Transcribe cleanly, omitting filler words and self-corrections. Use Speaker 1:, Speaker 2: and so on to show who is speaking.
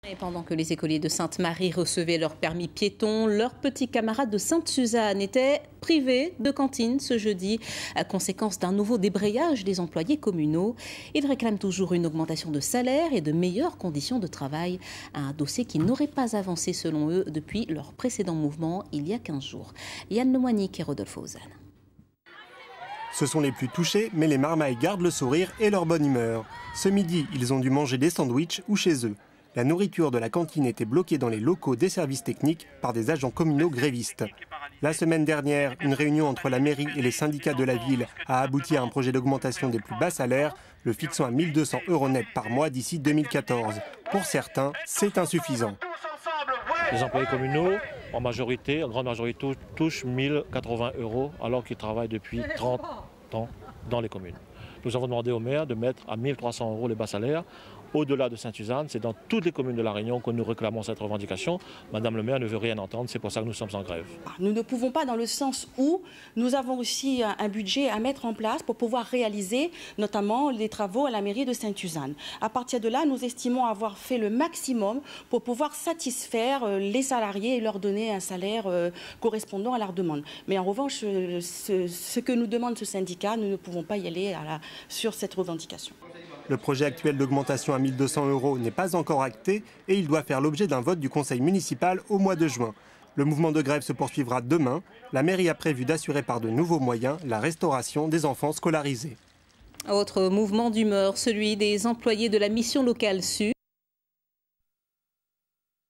Speaker 1: Et pendant que les écoliers de Sainte-Marie recevaient leur permis piéton, leurs petits camarades de Sainte-Suzanne étaient privés de cantine ce jeudi, à conséquence d'un nouveau débrayage des employés communaux. Ils réclament toujours une augmentation de salaire et de meilleures conditions de travail, un dossier qui n'aurait pas avancé selon eux depuis leur précédent mouvement il y a 15 jours. Yann Lemoignic et Rodolphe Ozanne.
Speaker 2: Ce sont les plus touchés, mais les marmailles gardent le sourire et leur bonne humeur. Ce midi, ils ont dû manger des sandwichs ou chez eux. La nourriture de la cantine était bloquée dans les locaux des services techniques par des agents communaux grévistes. La semaine dernière, une réunion entre la mairie et les syndicats de la ville a abouti à un projet d'augmentation des plus bas salaires, le fixant à 1 200 € net par mois d'ici 2014. Pour certains, c'est insuffisant.
Speaker 3: Les employés communaux, en grande majorité, touchent 1 080 € alors qu'ils travaillent depuis 30 ans dans les communes. Nous avons demandé au maire de mettre à 1 300 € les bas salaires. Au-delà de Sainte-Suzanne, c'est dans toutes les communes de La Réunion que nous réclamons cette revendication. Madame le maire ne veut rien entendre, c'est pour ça que nous sommes en grève.
Speaker 4: Nous ne pouvons pas, dans le sens où nous avons aussi un budget à mettre en place pour pouvoir réaliser notamment les travaux à la mairie de Sainte-Suzanne. À partir de là, nous estimons avoir fait le maximum pour pouvoir satisfaire les salariés et leur donner un salaire correspondant à leur demande. Mais en revanche, ce que nous demande ce syndicat, nous ne pouvons pas y aller sur cette revendication.
Speaker 2: Le projet actuel d'augmentation à 1 200 € n'est pas encore acté et il doit faire l'objet d'un vote du conseil municipal au mois de juin. Le mouvement de grève se poursuivra demain. La mairie a prévu d'assurer par de nouveaux moyens la restauration des enfants scolarisés.
Speaker 1: Autre mouvement d'humeur, celui des employés de la mission locale Sud.